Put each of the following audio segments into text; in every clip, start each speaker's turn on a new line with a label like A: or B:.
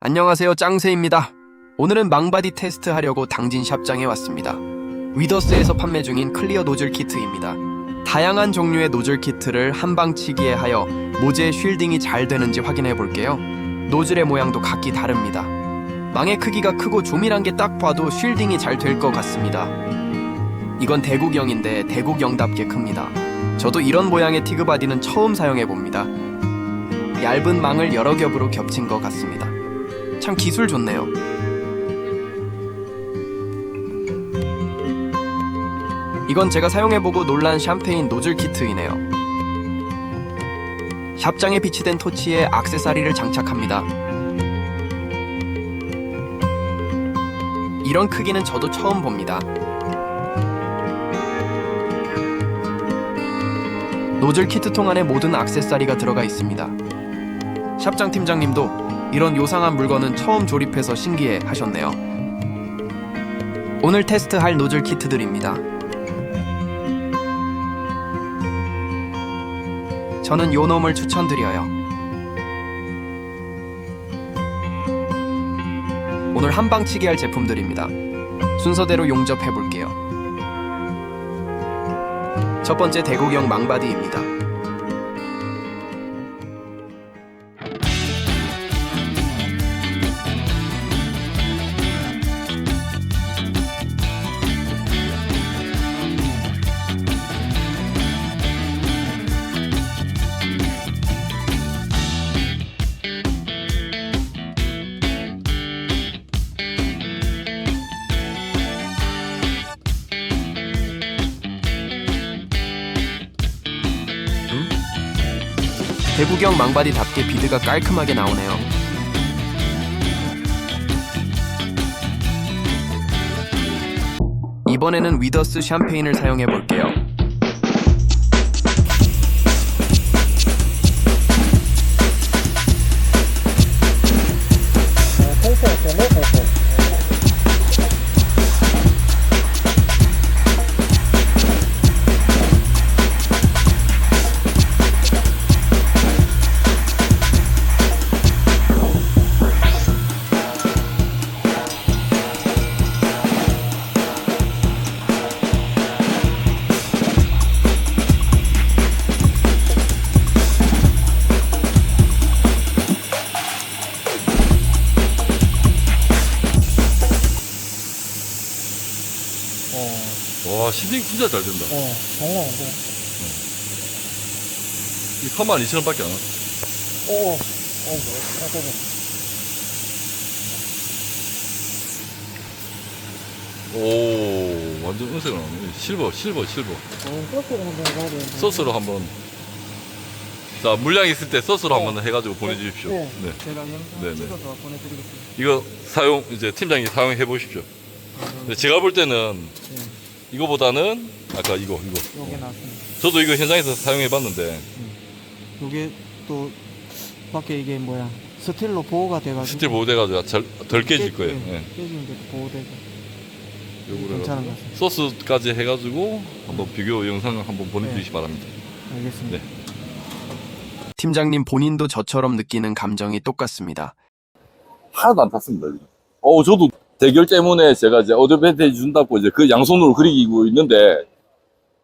A: 안녕하세요, 짱새입니다. 오늘은 망바디 테스트 하려고 당진 샵장에 왔습니다. 위더스에서 판매 중인 클리어 노즐 키트입니다. 다양한 종류의 노즐 키트를 한방치기에 하여 모재의 쉴딩이 잘 되는지 확인해 볼게요. 노즐의 모양도 각기 다릅니다. 망의 크기가 크고 조밀한 게 딱 봐도 쉴딩이 잘 될 것 같습니다. 이건 대구경인데 대구경답게 큽니다. 저도 이런 모양의 티그 바디는 처음 사용해 봅니다. 얇은 망을 여러 겹으로 겹친 것 같습니다. 참 기술 좋네요. 이건 제가 사용해보고 놀란 샴페인 노즐 키트이네요. 샵장에 비치된 토치에 액세서리를 장착합니다. 이런 크기는 저도 처음 봅니다. 노즐 키트통 안에 모든 액세서리가 들어가 있습니다. 샵장 팀장님도 이런 요상한 물건은 처음 조립해서 신기해 하셨네요. 오늘 테스트할 노즐 키트들입니다. 저는 요 놈을 추천드려요. 오늘 한방치기 할 제품들입니다. 순서대로 용접해볼게요. 첫 번째 대구경 망바디입니다. 대구경 망바디답게 비드가 깔끔하게 나오네요. 이번에는 위더스 샴페인을 사용해 볼게요.
B: 와, 쉴딩 진짜 잘 된다.
C: 장난 안 돼.
B: 이 42,000원밖에 안 와. 오, 완전 은색으로 나오네. 실버.
C: 소스로 한번 해봐야 돼.
B: 소스로 한번. 자, 물량 있을 때 소스로 한번 해가지고 보내주십시오.
C: 네.
B: 네.
C: 제가 영상
B: 네네.
C: 찍어서 보내드리겠습니다.
B: 이거 이제 팀장이 사용해 보십시오. 근데 제가 볼 때는 이거보다는 아까 이거.
C: 요게 나왔습니다.
B: 저도 이거 현장에서 사용해 봤는데
C: 요게 또 밖에 이게 뭐야 스틸로 보호가 돼가지고
B: 스틸 보호돼가지고 덜 깨질 거예요. 예.
C: 깨지는 게 보호되고
B: 요거를
C: 괜찮은 것 같습니다.
B: 소스까지 해가지고 한번 비교 영상 한번 보내주시기 바랍니다.
C: 알겠습니다.
B: 네.
A: 팀장님 본인도 저처럼 느끼는 감정이 똑같습니다.
B: 하나도 안 탔습니다. 저도 대결 때문에 제가 이제 어드밴티지 준다고 이제 그 양손으로 그리고 있는데,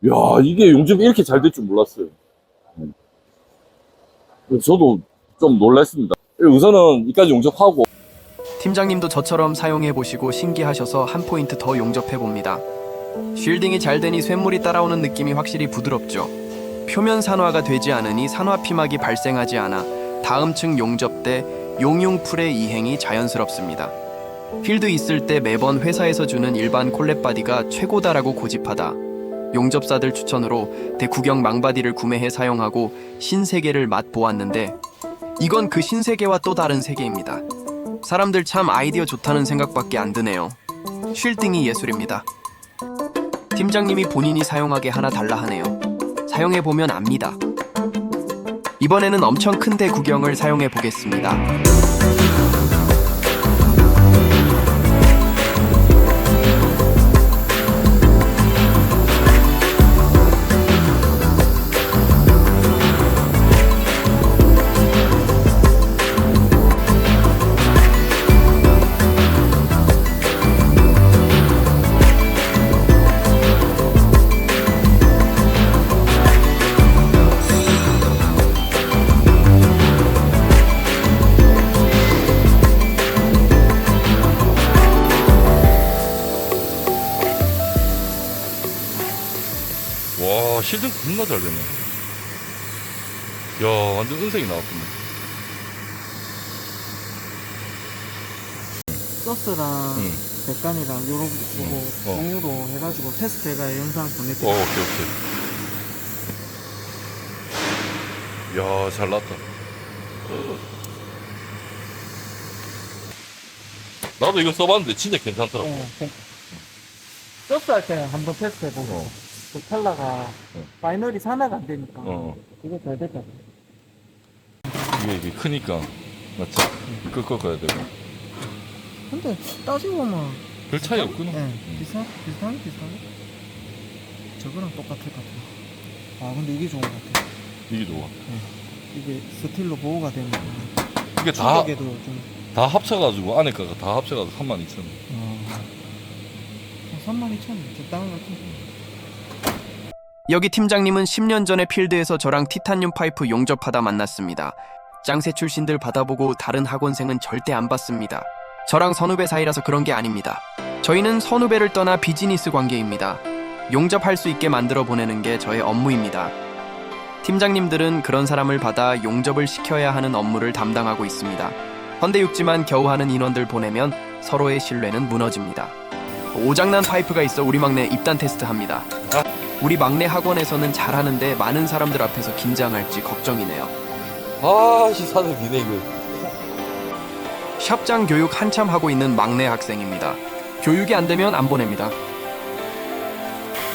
B: 야, 이게 용접이 이렇게 잘 될 줄 몰랐어요. 저도 좀 놀랐습니다. 우선은 이까지 용접하고.
A: 팀장님도 저처럼 사용해보시고 신기하셔서 한 포인트 더 용접해봅니다. 쉴딩이 잘 되니 쇳물이 따라오는 느낌이 확실히 부드럽죠. 표면 산화가 되지 않으니 산화 피막이 발생하지 않아 다음 층 용접 때 용융풀의 이행이 자연스럽습니다. 필드 있을 때 매번 회사에서 주는 일반 콜렛 바디가 최고다라고 고집하다. 용접사들 추천으로 대구경 망바디를 구매해 사용하고 신세계를 맛보았는데 이건 그 신세계와 또 다른 세계입니다. 사람들 참 아이디어 좋다는 생각밖에 안 드네요. 쉴딩이 예술입니다. 팀장님이 본인이 사용하게 하나 달라 하네요. 사용해보면 압니다. 이번에는 엄청 큰 대구경을 사용해 보겠습니다.
B: 실등 겁나 잘 되네. 야, 완전 은색이 나왔군요.
C: 소스랑 백간이랑 요런 거 종류로 해가지고 테스트해가 영상 보내드릴게요.
B: 오케이. 야, 잘 나왔다. 나도 이거 써봤는데 진짜 괜찮더라고.
C: 소스 할 때 한번 테스트해보고 그 컬러가 파이널이 산화가 안 되니까 이거 잘 됐다.
B: 이게 크니까 맞지? 꺾어야 되고.
C: 근데 따지고 보면
B: 별 차이 없구나.
C: 비슷하네. 저거랑 똑같을 것 같아. 아 근데 이게 좋은 것 같아.
B: 이게 좋아.
C: 이게 스틸로 보호가 되는 거.
B: 이게 다 합쳐가지고 안에 거가 다 합쳐가지고 32,000원.
C: 32,000원 적당한 것 같아.
A: 여기 팀장님은 10년 전에 필드에서 저랑 티타늄 파이프 용접하다 만났습니다. 짱새 출신들 받아보고 다른 학원생은 절대 안 받습니다. 저랑 선후배 사이라서 그런 게 아닙니다. 저희는 선후배를 떠나 비즈니스 관계입니다. 용접할 수 있게 만들어 보내는 게 저의 업무입니다. 팀장님들은 그런 사람을 받아 용접을 시켜야 하는 업무를 담당하고 있습니다. 헌데육지만 겨우 하는 인원들 보내면 서로의 신뢰는 무너집니다. 오장난 파이프가 있어 우리 막내 입단 테스트 합니다. 우리 막내 학원에서는 잘하는데 많은 사람들 앞에서 긴장할지 걱정이네요.
B: 아씨, 사들 기네 이거.
A: 샵장 교육 한참 하고 있는 막내 학생입니다. 교육이 안 되면 안 보냅니다.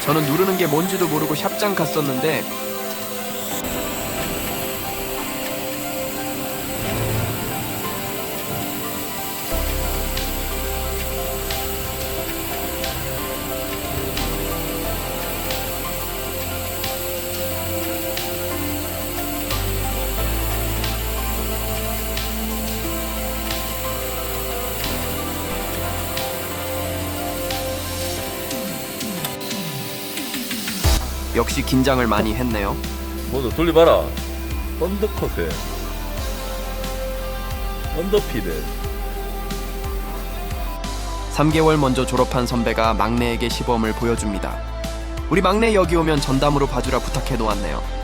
A: 저는 누르는 게 뭔지도 모르고 샵장 갔었는데 역시 긴장을 많이 했네요.
B: 모두 돌려봐라. 언더컷에 언더피드.
A: 3개월 먼저 졸업한 선배가 막내에게 시범을 보여줍니다. 우리 막내 여기 오면 전담으로 봐주라 부탁해 놓았네요.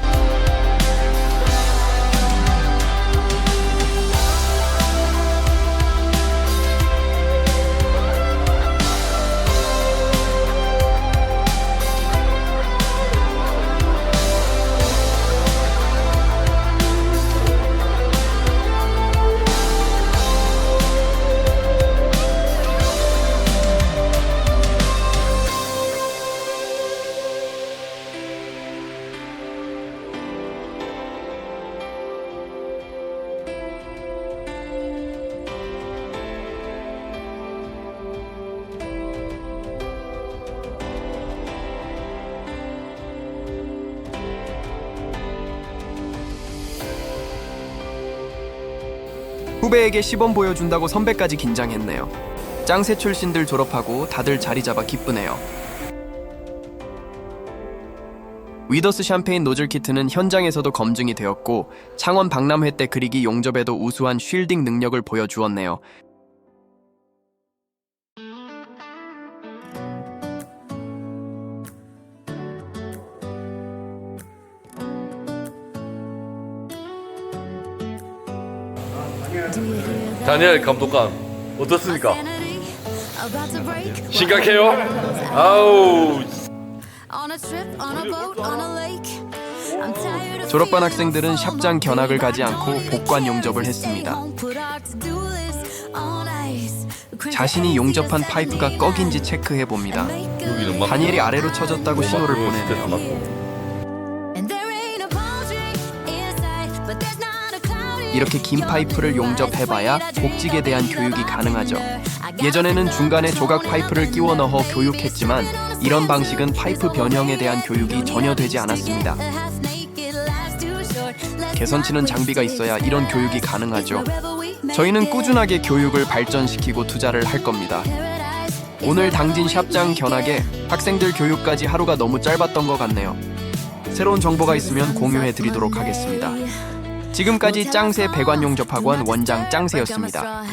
A: 후배에게 시범 보여준다고 선배까지 긴장했네요. 짱새 출신들 졸업하고 다들 자리 잡아 기쁘네요. 위더스 샴페인 노즐 키트는 현장에서도 검증이 되었고 창원 박람회 때 그리기 용접에도 우수한 쉴딩 능력을 보여주었네요.
B: 다니엘 감독관 어떻습니까? 심각해요? 아우.
A: 졸업반 학생들은 샵장 견학을 가지 않고 복관 용접을 했습니다. 자신이 용접한 파이프가 꺼긴지 체크해봅니다. 다니엘이 아래로 쳐졌다고 신호를 보내네요. 이렇게 긴 파이프를 용접해봐야 복직에 대한 교육이 가능하죠. 예전에는 중간에 조각 파이프를 끼워 넣어 교육했지만 이런 방식은 파이프 변형에 대한 교육이 전혀 되지 않았습니다. 개선치는 장비가 있어야 이런 교육이 가능하죠. 저희는 꾸준하게 교육을 발전시키고 투자를 할 겁니다. 오늘 당진 샵장 견학에 학생들 교육까지 하루가 너무 짧았던 것 같네요. 새로운 정보가 있으면 공유해 드리도록 하겠습니다. 지금까지 짱새 배관용접학원 원장 짱새였습니다.